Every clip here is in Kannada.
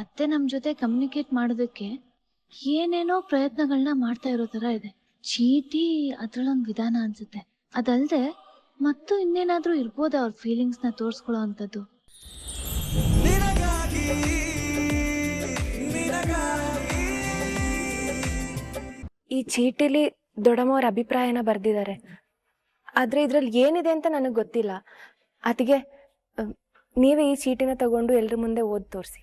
ಅತ್ತೆ ನಮ್ ಜೊತೆ ಕಮ್ಯುನಿಕೇಟ್ ಮಾಡೋದಕ್ಕೆ ಏನೇನೋ ಪ್ರಯತ್ನಗಳನ್ನ ಮಾಡ್ತಾ ಇರೋ ತರ ಇದೆ. ಚೀಟಿ ಅದ್ರಲ್ಲೊಂದ್ ವಿಧಾನ ಅನ್ಸುತ್ತೆ. ಅದಲ್ದೆ ಮತ್ತು ಇನ್ನೇನಾದ್ರೂ ಇರ್ಬೋದ ಅವ್ರ ಫೀಲಿಂಗ್ಸ್ ನ ತೋರ್ಸ್ಕೊಳ್ಳೋ ಅಂತದ್ದು. ಈ ಚೀಟಿಲಿ ದೊಡ್ಡಮ್ಮವ್ರ ಅಭಿಪ್ರಾಯನ ಬರ್ದಿದ್ದಾರೆ. ಆದ್ರೆ ಇದ್ರಲ್ಲಿ ಏನಿದೆ ಅಂತ ನನಗೆ ಗೊತ್ತಿಲ್ಲ. ಅದಕ್ಕೆ ನೀವೇ ಈ ಚೀಟಿನ ತಗೊಂಡು ಎಲ್ರ ಮುಂದೆ ಓದಿ ತೋರಿಸಿ.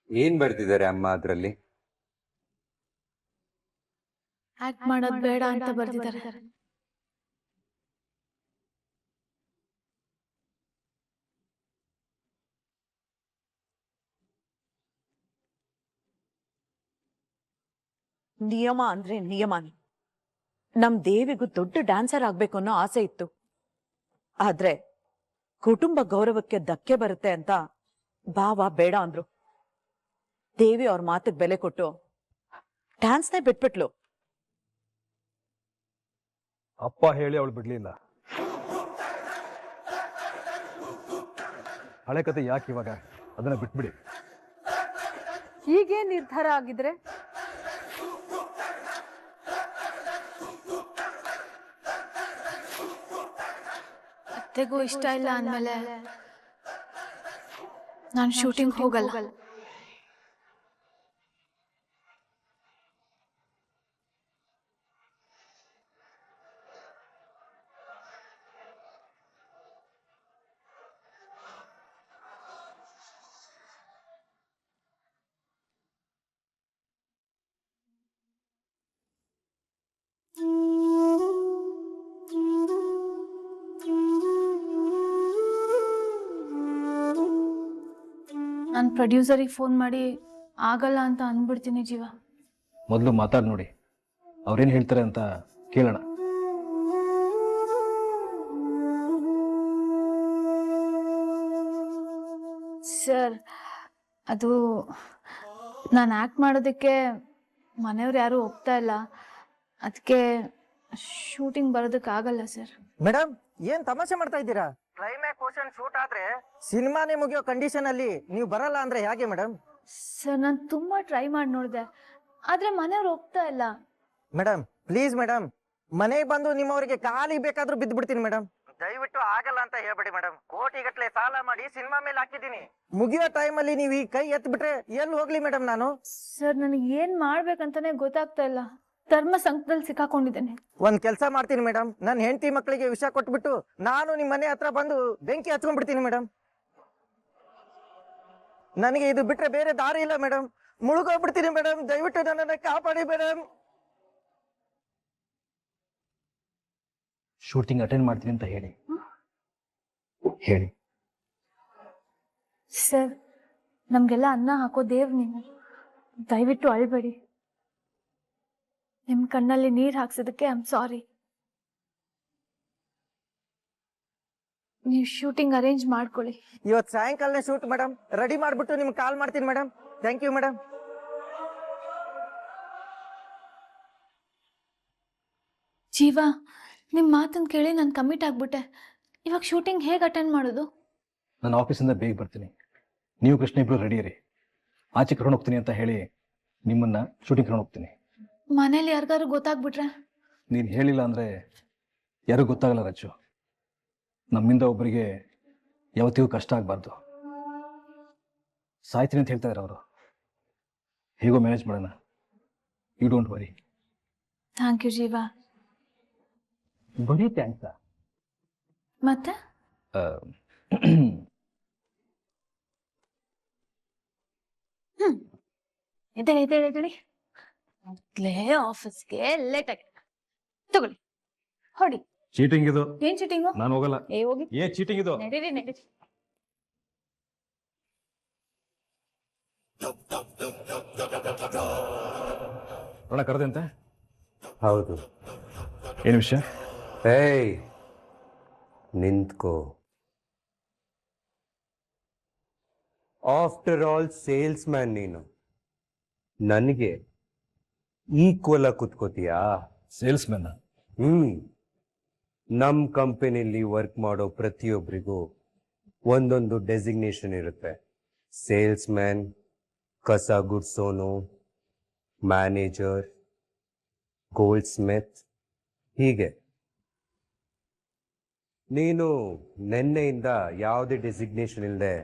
ಏನ್ ಬರ್ತಿದ್ದಾರೆ ಅಮ್ಮ ಅದ್ರಲ್ಲಿ? ಆಕ್ಟ್ ಮಾಡೋದ್ ಬೇಡ ಅಂತ ಬರ್ದಿದ್ದಾರೆ. ನಿಯಮ ಅಂದ್ರೆ ನಿಯಮನೇ. ನಮ್ ದೇವಿಗೂ ದೊಡ್ಡ ಡ್ಯಾನ್ಸರ್ ಆಗ್ಬೇಕು ಅನ್ನೋ ಆಸೆ ಇತ್ತು. ಆದ್ರೆ ಕುಟುಂಬ ಗೌರವಕ್ಕೆ ಧಕ್ಕೆ ಬರುತ್ತೆ ಅಂತ ಬಾವ ಬೇಡ ಅಂದ್ರು. ದೇವಿ ಅವ್ರ ಮಾತಿಗೆ ಬೆಲೆ ಕೊಟ್ಟು ಡ್ಯಾನ್ಸ್ನೇ ಬಿಟ್ಬಿಟ್ಲು. ಅಪ್ಪ ಹೇಳಿ ಅವಳು ಬಿಡ್ಲಿಲ್ಲ. ಹಳೆ ಕತೆ ಯಾಕೆ ಇವಾಗ? ಅದನ್ನ ಬಿಟ್ಬಿಡಿ. ಹೀಗೆ ನಿರ್ಧಾರ ಆಗಿದ್ರೆ ಅತ್ತೆಗೂ ಇಷ್ಟ ಇಲ್ಲ ಅಂದ್ಮೇಲೆ ನಾನು ಶೂಟಿಂಗ್ ಹೋಗಲ್ಲ. ನಾನು ಪ್ರೊಡ್ಯೂಸರಿಗೆ ಫೋನ್ ಮಾಡಿ ಆಗಲ್ಲ ಅಂತ ಅಂದ್ಬಿಡ್ತೀನಿ ಜೀವ. ಮೊದಲು ಮಾತಾಡಿ ನೋಡಿ, ಅವ್ರೇನು ಹೇಳ್ತಾರೆ ಅಂತ ಕೇಳೋಣ. ಸರ್, ಅದು ನಾನು ಆ್ಯಕ್ಟ್ ಮಾಡೋದಕ್ಕೆ ಮನೆಯವ್ರು ಯಾರೂ ಒಪ್ತಾ ಇಲ್ಲ. ಅದಕ್ಕೆ ಶೂಟಿಂಗ್ ಬರೋದಕ್ಕೆ ಆಗಲ್ಲ ಸರ್. ಮೇಡಮ್, ಏನ್ ತಮಾಷೆ ಮಾಡ್ತಾ ಇದ್ದೀರಾ? ಕ್ಲೈಮ್ಯಾಕ್ಸ್ ಪೋರ್ಷನ್ ಶೂಟ್ ಆದ್ರೆ ಸಿನಿಮಾನೇ ಮುಗಿಯೋ ಕಂಡೀಷನ್ ಅಲ್ಲಿ ನೀವು ಬರಲ್ಲ ಅಂದ್ರೆ ಹೇಗೆ ಮೇಡಮ್? ಸರ್, ನಾನು ತುಂಬಾ ಟ್ರೈ ಮಾಡಿ ನೋಡಿದೆ, ಆದ್ರೆ ಮನೆಯವ್ರು ಒಪ್ತಾ ಇಲ್ಲ. ಮೇಡಮ್ ಪ್ಲೀಸ್ ಮೇಡಮ್, ಮನೆಗೆ ಬಂದು ನಿಮ್ಮವರಿಗೆ ಕಾಲಿಗೆ ಬೇಕಾದ್ರೂ ಬಿದ್ದು ಬಿಡ್ತೀನಿ ಮೇಡಮ್. ದಯವಿಟ್ಟು ಆಗಲ್ಲ ಅಂತ ಹೇಳ್ಬೇಡಿ ಮೇಡಮ್. ಕೋಟಿಗಟ್ಲೆ ಸಾಲ ಮಾಡಿ ಸಿನಿಮಾ ಮೇಲೆ ಹಾಕಿದ್ದೀನಿ. ಮುಗಿಯೋ ಟೈಮ್ ಅಲ್ಲಿ ನೀವು ಈ ಕೈ ಎತ್ ಬಿಟ್ರೆ ಎಲ್ಲಿ ಹೋಗ್ಲಿ ಮೇಡಮ್ ನಾನು? ಸರ್, ನನಗೆ ಏನ್ ಮಾಡ್ಬೇಕಂತಾನೆ ಗೊತ್ತಾಗ್ತಾ ಇಲ್ಲ. ಧರ್ಮ ಸಂಕಟದಲ್ಲಿ ಸಿಕ್ಕಾಕೊಂಡಿದ್ದೇನೆ. ಒಂದ್ ಕೆಲಸ ಮಾಡ್ತೀನಿ ಮೇಡಮ್, ನನ್ನ ಹೆಂಡತಿ ಮಕ್ಕಳಿಗೆ ವಿಷ ಕೊಟ್ಬಿಟ್ಟು ನಾನು ನಿಮ್ ಮನೆ ಹತ್ರ ಬಂದು ಬೆಂಕಿ ಹಚ್ಕೊಂಡ್ಬಿಡ್ತೀನಿ ಮೇಡಮ್. ನನಗೆ ಇದು ಬಿಟ್ರೆ ಬೇರೆ ದಾರಿ ಇಲ್ಲ ಮೇಡಮ್. ಮುಳುಗೋಗ್ಬಿಡ್ತೀನಿ ಮೇಡಮ್. ದಯವಿಟ್ಟು ನನ್ನನ್ನ ಕಾಪಾಡಿ ಮೇಡಮ್. ಶೂಟಿಂಗ್ ಅಟೆಂಡ್ ಮಾಡ್ತೀನಿ ಅಂತ ಹೇಳಿ. ಸರ್, ನಮ್ಗೆಲ್ಲ ಅನ್ನ ಹಾಕೋ ದೇವ್ ನೀವು. ದಯವಿಟ್ಟು ಅಳ್ಬೇಡಿ. ನಿಮ್ ಕಣ್ಣಲ್ಲಿ ನೀರ್ ಹಾಕ್ಸೋದಕ್ಕೆ ಐ ಆಮ್ ಸಾರಿ. ನೀವು ಶೂಟಿಂಗ್ ಅರೇಂಜ್ ಮಾಡ್ಕೊಳ್ಳಿ. ಇವತ್ತು ಸಾಯಂಕಾಲನೇ ಶೂಟ್ ಮೇಡಮ್. ರೆಡಿ ಮಾಡ್ಬಿಟ್ಟು ನಿಮ್ಗೆ ಕಾಲ್ ಮಾಡ್ತೀನಿ ಮೇಡಮ್. Thank you madam. ಜೀವ, ನಿಮ್ ಮಾತನ್ನ ಕೇಳಿ ನಾನು ಕಮಿಟ್ ಆಗ್ಬಿಟ್ಟೆ. ಇವಾಗ ಶೂಟಿಂಗ್ ಹೇಗೆ ಅಟೆಂಡ್ ಮಾಡೋದು? ನಾನು ಆಫೀಸಿಂದ ಬೇಗ ಬರ್ತೀನಿ. ನೀವು ಕೃಷ್ಣ ಇಬ್ರು ರೆಡಿ ಇರಿ. ಆಚೆ ಕರ್ಕೊಂಡು ಹೋಗ್ತೀನಿ ಅಂತ ಹೇಳಿ ನಿಮ್ಮನ್ನ ಶೂಟಿಂಗ್ ಕರ್ಕೊಂಡು ಹೋಗ್ತೀನಿ. ಮನೇಲಿ ಯಾರಿಗಾರು ಗೊತ್ತಾಗ್ಬಿಟ್ರೆ? ನೀನು ಹೇಳಿಲ್ಲ ಅಂದರೆ ಯಾರಿಗೂ ಗೊತ್ತಾಗಲ್ಲ ರಚ್ಚು. ನಮ್ಮಿಂದ ಒಬ್ಬರಿಗೆ ಯಾವತ್ತಿಗೂ ಕಷ್ಟ ಆಗಬಾರ್ದು. ಸಾಯ್ತೀನಿ ಅಂತ ಹೇಳ್ತಾ ಇದ್ದಾರೆ ಅವರು. ಹೇಗೋ ಮ್ಯಾನೇಜ್ ಮಾಡೋಣ. You don't worry. Thank you ಜೀವ. ಬರೀ ಥ್ಯಾಂಕ್ಸಾ? ಮತ್ತೆ ಇದೇಳಿ ಮೊದ್ಲೇ ಆಫೀಸ್ಗೆ ಲೇಟ್ ಆಗಿ ತಗೊಳ್ಳಿ, ಹೊಡಿ. ಚೀಟಿಂಗ್ ಇದು. ಏನ್ ಚೀಟಿಂಗು? ನಾನು ಹೋಗಲ್ಲ. ಹೋಗಿ. ಏನ್ ಚೀಟಿಂಗ್ ಇದು? ನಡೀರಿ. ರಣ ಕರೆದಂತೆ? ಹೌದು. ಏನು ವಿಷಯ? ಏಯ್, ನಿಂತ್ಕೋ. ಆಫ್ಟರ್ ಆಲ್ ಸೇಲ್ಸ್ ಮ್ಯಾನ್ ನೀನು ನನಗೆ ಈಕ್ವಲ್ ಆಗಿ ಕುತ್ಕೋತೀಯಾ? Sales man? ನಮ್ ಕಂಪನಿಲಿ ವರ್ಕ್ ಮಾಡೋ ಪ್ರತಿಯೊಬ್ಬರಿಗೂ ಒಂದೊಂದು ಡೆಸಿಗ್ನೇಷನ್ ಇರುತ್ತೆ. ಸೇಲ್ಸ್ ಮ್ಯಾನ್, ಕಸ ಗುಡ್ಸೋನು, ಮ್ಯಾನೇಜರ್, ಗೋಲ್ಡ್ ಸ್ಮಿತ್, ಹೀಗೆ. ನೀನು ನಿನ್ನೆಯಿಂದ ಯಾವುದೇ ಡೆಸಿಗ್ನೇಷನ್ ಇಲ್ಲದೆ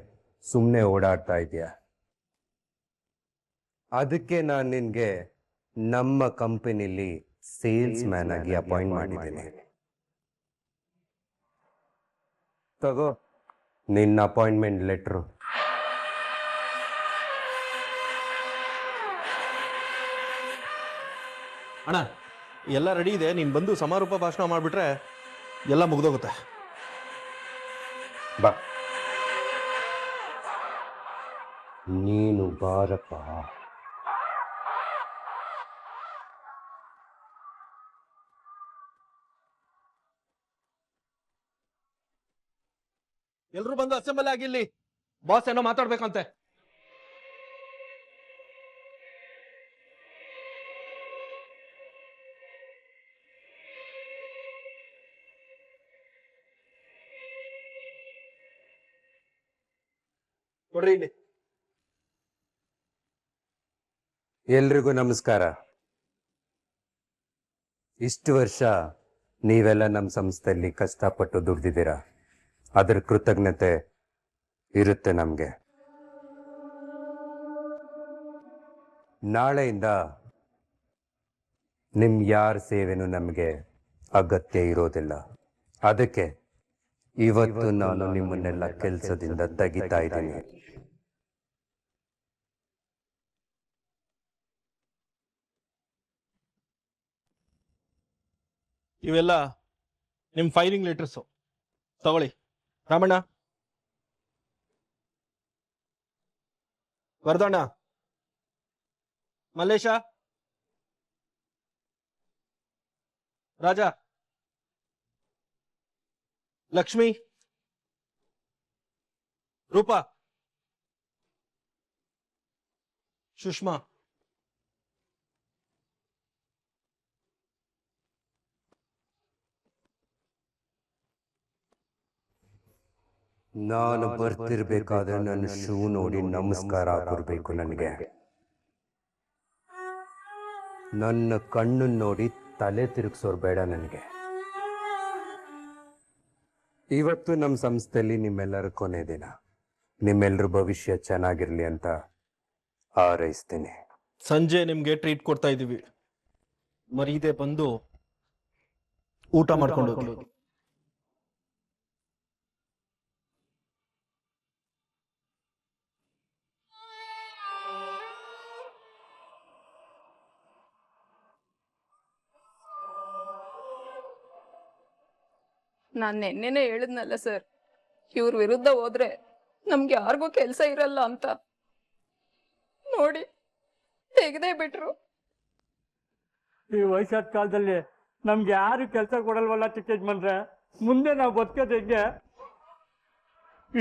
ಸುಮ್ಮನೆ ಓಡಾಡ್ತಾ ಇದೀಯ. ಅದಕ್ಕೆ ನಾನು ನಿನ್ಗೆ ನಮ್ಮ ಕಂಪನಿಲಿ ಸೇಲ್ಸ್ ಮ್ಯಾನ್ ಆಗಿ ಅಪಾಯಿಂಟ್ ಮಾಡಿದ್ದೀನಿ. ತಗೋ ನಿನ್ನ ಅಪಾಯಿಂಟ್ಮೆಂಟ್ ಲೆಟ್ರು. ಅಣ್ಣ ಎಲ್ಲ ರೆಡಿ ಇದೆ, ನೀನು ಬಂದು ಸಮಾರೋಪ ಭಾಷಣ ಮಾಡಿಬಿಟ್ರೆ ಎಲ್ಲ ಮುಗ್ದೋಗುತ್ತೆ. ಬಾ, ನೀನು ಬಾರಪ್ಪ. ಎಲ್ಲರೂ ಬಂದು ಅಸೆಂಬಲ್ ಆಗಿಲ್ಲಿ, ಬಾಸ್ ಏನೋ ಮಾತಾಡ್ಬೇಕಂತೆ. ಕೊಡ್ರಿ ಇಲ್ಲಿ. ಎಲ್ರಿಗೂ ನಮಸ್ಕಾರ. ಇಷ್ಟು ವರ್ಷ ನೀವೆಲ್ಲ ನಮ್ಮ ಸಂಸ್ಥೆಯಲ್ಲಿ ಕಷ್ಟಪಟ್ಟು ದುಡ್ದಿದ್ದೀರಾ. ಅದರ ಕೃತಜ್ಞತೆ ಇರುತ್ತೆ ನಮಗೆ. ನಾಳೆಯಿಂದ ನಿಮ್ ಯಾರ ಸೇವೆನೂ ನಮಗೆ ಅಗತ್ಯ ಇರೋದಿಲ್ಲ. ಅದಕ್ಕೆ ಇವತ್ತು ನಾನು ನಿಮ್ಮನ್ನೆಲ್ಲ ಕೆಲಸದಿಂದ ತೆಗಿತಾ ಇದ್ದೀನಿ. ಇವೆಲ್ಲ ನಿಮ್ಮ ಫೈರಿಂಗ್ ಲೆಟರ್ಸು ತಗೊಳ್ಳಿ. ರಾಮಣ್ಣ, ವರ್ಧಣ್ಣ, ಮಲ್ಲೇಶ, ರಾಜ, ಲಕ್ಷ್ಮಿ, ರೂಪಾ, ಸುಷ್ಮಾ, ನಾನು ಬರ್ತಿರ್ಬೇಕಾದ್ರೆ ನನ್ನ ಶೂ ನೋಡಿ ನಮಸ್ಕಾರ ಕೊಡ್ಬೇಕು ನನಗೆ. ನನ್ನ ಕಣ್ಣನ್ನು ನೋಡಿ ತಲೆ ತಿರುಗಿಸೋರು ಬೇಡ ನನಗೆ. ಇವತ್ತು ನಮ್ಮ ಸಂಸ್ಥೆಯಲ್ಲಿ ನಿಮ್ಮೆಲ್ಲರ ಕೊನೆ ದಿನ. ನಿಮ್ಮೆಲ್ಲರ ಭವಿಷ್ಯ ಚೆನ್ನಾಗಿರ್ಲಿ ಅಂತ ಹಾರೈಸ್ತೀನಿ. ಸಂಜೆ ನಿಮ್ಗೆ ಟ್ರೀಟ್ ಕೊಡ್ತಾ ಇದ್ದೀವಿ, ಮರೀದೆ ಬಂದು ಊಟ ಮಾಡ್ಕೊಂಡು ಹೋಗಿ. ನಾನು ನೆನ್ನೆನೆ ಹೇಳಿದ್ನಲ್ಲ ಸರ್, ಇವ್ರ ವಿರುದ್ಧ ಹೋದ್ರೆ ನಮ್ಗೆ ಯಾರಿಗೂ ಕೆಲಸ ಇರಲ್ಲ ಅಂತ. ನೋಡಿ ತೆಗೆದೇ ಬಿಟ್ರು. ಈ ವಯಸ್ಸಾದ ಕಾಲದಲ್ಲಿ ನಮ್ಗೆ ಯಾರು ಕೆಲಸ ಕೊಡಲ್ವಲ್ಲ ಚಿಕ್ಕ ಯಜಮಾನ್ರೆ, ಮುಂದೆ ನಾವು ಬದುಕೋದು ಹೆಂಗೆ?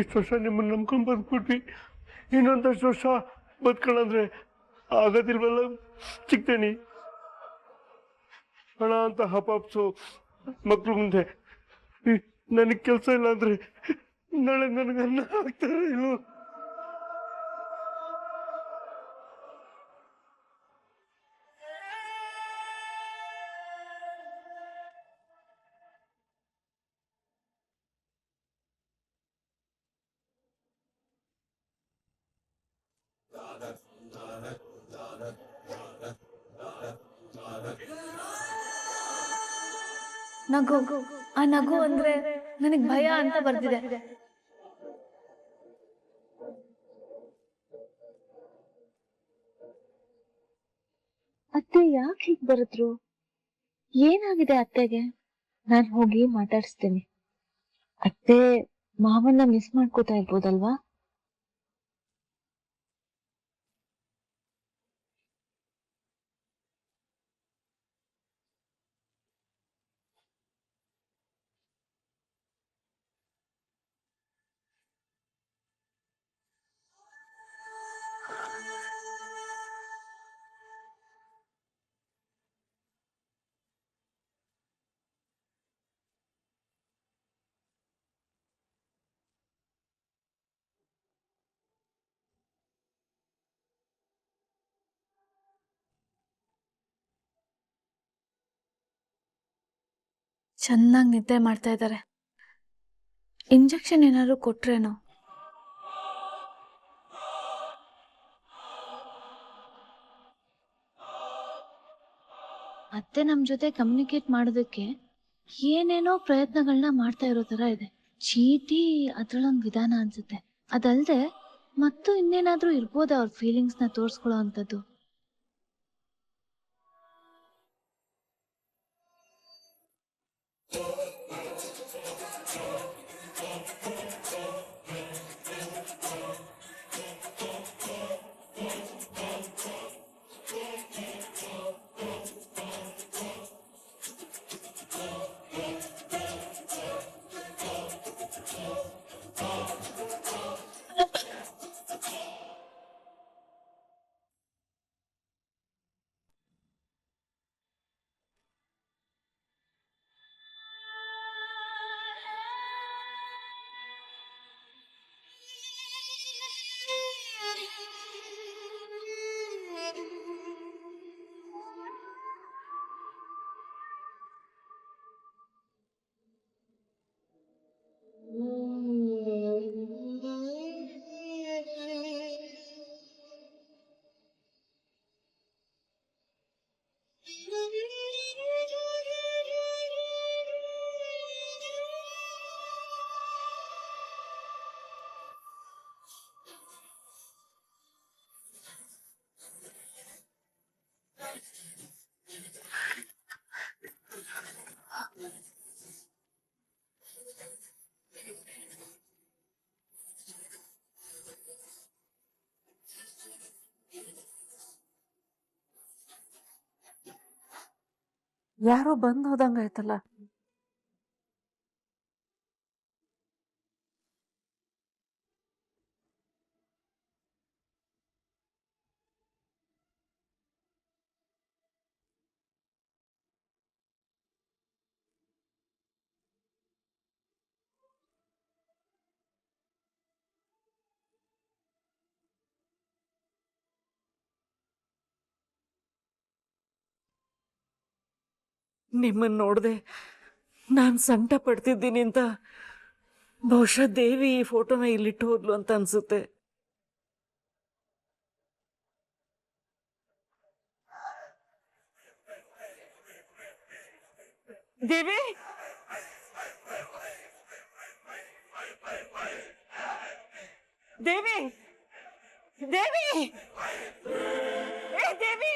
ಇಷ್ಟು ವರ್ಷ ನಿಮ್ಮನ್ನು ನಂಬ್ಕೊಂಡು ಬದುಕ್ಬಿಟ್ವಿ, ಇನ್ನೊಂದಷ್ಟು ವರ್ಷ ಬದುಕೊಳ್ಳಂದ್ರೆ ಆಗೋದಿಲ್ವಲ್ಲ ಚಿಕ್ಕದೇನಿ. ಹಣ ಅಂತ ಹಪಾಪ್ಸು ಮಕ್ಳು ಮುಂದೆ ನನಗೆ ಕೆಲಸ ಇಲ್ಲ ಅಂದ್ರೆ ನಾಳೆ ನನಗೆ ಅನ್ನ ಹಾಕ್ತಾರೆ ಇಲ್ವೋ? ನಗು, ಆ ನಗು ಅಂದ್ರೆ ನನಗ್ ಭಯ ಅಂತ ಬರ್ತಿದೆ. ಅತ್ತೆ ಯಾಕೆ ಹೀಗ್ ಬರುದ್ರು? ಏನಾಗಿದೆ ಅತ್ತೆಗೆ? ನಾನ್ ಹೋಗಿ ಮಾತಾಡಿಸ್ತೀನಿ. ಅತ್ತೆ ಮಾವನ್ನ ಮಿಸ್ ಮಾಡ್ಕೋತಾ ಇರ್ಬೋದಲ್ವಾ? ಚೆನ್ನಾಗಿ ನಿದ್ದೆ ಮಾಡ್ತಾ ಇದ್ದಾರೆ. ಇಂಜೆಕ್ಷನ್ ಏನಾದ್ರು ಕೊಟ್ರೇನೋ? ಅತ್ತೆ ನಮ್ಮ ಜೊತೆ ಕಮ್ಯುನಿಕೇಟ್ ಮಾಡೋದಕ್ಕೆ ಏನೇನೋ ಪ್ರಯತ್ನಗಳನ್ನ ಮಾಡ್ತಾ ಇರೋ ತರ ಇದೆ. ಚೀಟಿ ಅದ್ರೊಳೊಂದು ವಿಧಾನ ಅನ್ಸುತ್ತೆ. ಅದಲ್ದೆ ಮತ್ತು ಇನ್ನೇನಾದ್ರೂ ಇರ್ಬೋದ ಅವ್ರ ಫೀಲಿಂಗ್ಸ್ನ ತೋರಿಸ್ಕೊಳ್ಳೋ ಅಂಥದ್ದು? ಯಾರೋ ಬಂದ್ ಹೋದಂಗಾಯ್ತಲ್ಲ. ನಿಮ್ಮನ್ನ ನೋಡ್ದೆ ನಾನ್ ಸಂಕಟ ಪಡ್ತಿದ್ದೀನಿ ಅಂತ ಬಹುಶಃ ದೇವಿ ಈ ಫೋಟೋನ ಇಲ್ಲಿಟ್ಟು ಹೋದ್ಲು ಅಂತ ಅನ್ಸುತ್ತೆ. ದೇವಿ, ದೇವಿ, ದೇವಿ, ಏ ದೇವಿ.